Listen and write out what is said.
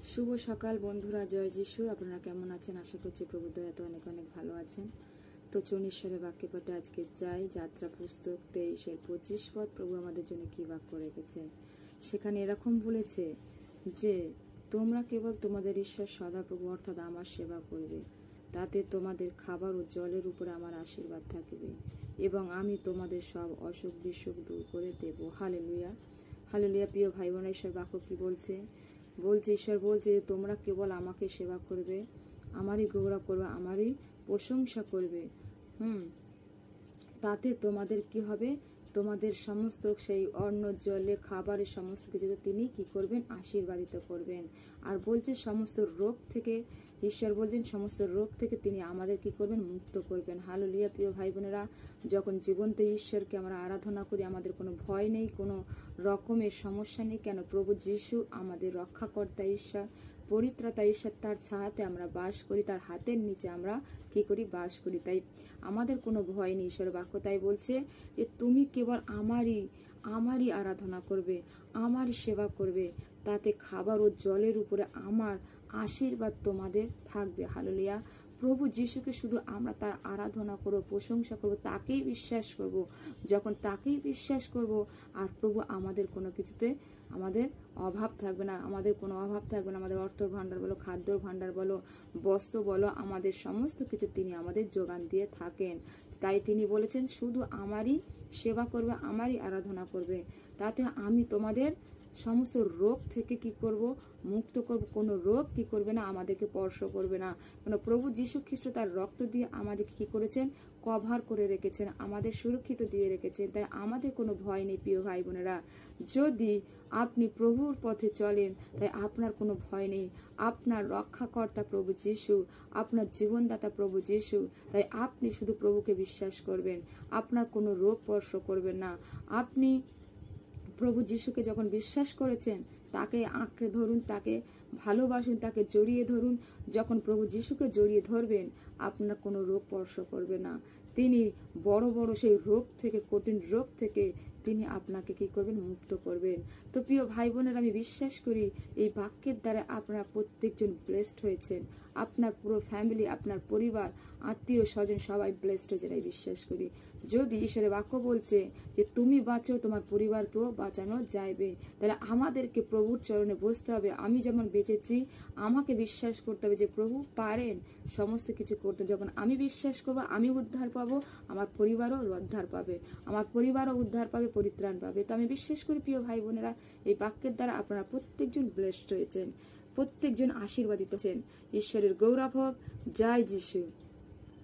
শুভ সকাল বন্ধুরা, জয় যিশু। আপনারা কেমন আছেন? আশা করছি প্রভু দয়াতে অনেক অনেক ভালো আছেন। তো চলুন ঈশ্বরের বাক্যে পাঠে আজকে যাই। যাত্রা পুস্তক 23-25 পদ। প্রভু আমাদের জন্য কি বাক্য রেখেছে সেখানে এরকম বলেছে যে তোমরা কেবল তোমাদের ঈশ্বর সদাপ্রভু অর্থাৎ আমার সেবা করবে, তাতে তোমাদের খাবার ও জলের উপরে আমার আশীর্বাদ থাকবে এবং আমি তোমাদের সব অসুখ বিসুখ দূর করে দেব। Hallelujah, hallelujah. প্রিয় ভাই বোন, ঈশ্বর বাক্য কি বলছে? ঈশ্বর বলছে যে তোমরা কেবল আমাকে সেবা করবে, আমারই গৌরব করবে, আমারই প্রশংসা করবে। তাতে তোমাদের কি হবে? তোমাদের সমস্ত সেই অন্ন জলে খাবারের সমস্ত কিছুতে তিনি কি করবেন? আশীর্বাদিত করবেন। আর বলছে সমস্ত রোগ থেকে, ঈশ্বর বলছেন সমস্ত রোগ থেকে তিনি আমাদের কি করবেন? মুক্ত করবেন। হালেলুয়া। প্রিয় ভাই বোনেরা, যখন জীবন্ত ঈশ্বরকে আমরা আরাধনা করি আমাদের কোনো ভয় নেই, কোনো রকমের সমস্যা নেই। কেন? প্রভু যিশু আমাদের রক্ষাকর্তা ঈশ্বর, পরিত্রাতা ঈশ্বর, তার ছায়াতে আমরা বাস করি, তার হাতের নিচে আমরা কি করি? বাস করি। তাই আমাদের কোনো ভয় নেই। ঈশ্বর বাক্য তাই বলছে যে তুমি কেবল আমারই আরাধনা করবে, আমারই সেবা করবে, তাতে খাবার ও জলের উপরে আমার আশীর্বাদ তোমাদের থাকবে। হালেলুয়া। প্রভু যিশুকে শুধু আমরা তার আরাধনা করব, প্রশংসা করব, তাকেই বিশ্বাস করব। যখন তাকেই বিশ্বাস করব, আর প্রভু আমাদের কোনো কিছুতে আমাদের অভাব থাকবে না, আমাদের কোনো অভাব থাকবে না। আমাদের অর্থ ভাণ্ডার বলো, খাদ্যর ভাণ্ডার বলো, বস্ত্র বলো, আমাদের সমস্ত কিছু তিনি আমাদের যোগান দিয়ে থাকেন। তাই তিনি বলেছেন শুধু আমারই সেবা করবে, আমারই আরাধনা করবে, তাতে আমি তোমাদের সমস্ত রোগ থেকে কি করব? মুক্ত করব। কোনো রোগ কি করবে না? আমাদেরকে স্পর্শ করবে না। কোনো প্রভু যীশু খ্রিস্ট তার রক্ত দিয়ে আমাদেরকে কি করেছেন? কভার করে রেখেছেন, আমাদের সুরক্ষিত দিয়ে রেখেছেন। তাই আমাদের কোনো ভয় নেই। প্রিয় ভাই বোনেরা, যদি আপনি প্রভুর পথে চলেন তাই আপনার কোনো ভয় নেই। আপনার রক্ষাকর্তা প্রভু যীশু, আপনার জীবনদাতা প্রভু যীশু। তাই আপনি শুধু প্রভুকে বিশ্বাস করবেন, আপনার কোনো রোগ স্পর্শ করবেন না। আপনি প্রভু যিশুকে যখন বিশ্বাস করেছেন তাকে আঁকড়ে ধরুন, তাকে ভালোবাসুন, তাকে জড়িয়ে ধরুন। যখন প্রভু যিশুকে জড়িয়ে ধরবেন আপনার কোনো রোগ স্পর্শ করবে না। তিনি বড় বড় সেই রোগ থেকে, কঠিন রোগ থেকে তিনি আপনাকে কি করবেন? মুক্ত করবেন। তো প্রিয় ভাই বোনের, আমি বিশ্বাস করি এই বাক্যের দ্বারা আপনারা প্রত্যেকজন ব্লেসড হয়েছেন। আপনার পুরো ফ্যামিলি, আপনার পরিবার, আত্মীয় স্বজন সবাই ব্লেসড হয়েছে, এটাই বিশ্বাস করি। যদি ঈশ্বরের বাক্য বলছে যে তুমি বাঁচো, তোমার পরিবারকেও বাঁচানো যাইবে, তাহলে আমাদেরকে প্রভুর চরণে বসতে হবে। আমি যেমন বেঁচেছি আমাকে বিশ্বাস করতে হবে যে প্রভু পারেন সমস্ত কিছু করতে। যখন আমি বিশ্বাস করবো আমি উদ্ধার পাবো, আমার পরিবারও উদ্ধার পাবে, আমার পরিবারও উদ্ধার পাবে, পরিত্রাণ পাবে। তো আমি বিশ্বাস করি প্রিয় ভাই বোনেরা, এই বাক্যের দ্বারা আপনারা প্রত্যেকজন ব্লেসড হয়েছেন, প্রত্যেকজন আশীর্বাদিত হয়েছেন। ঈশ্বরের গৌরব হোক। জয় যিশু।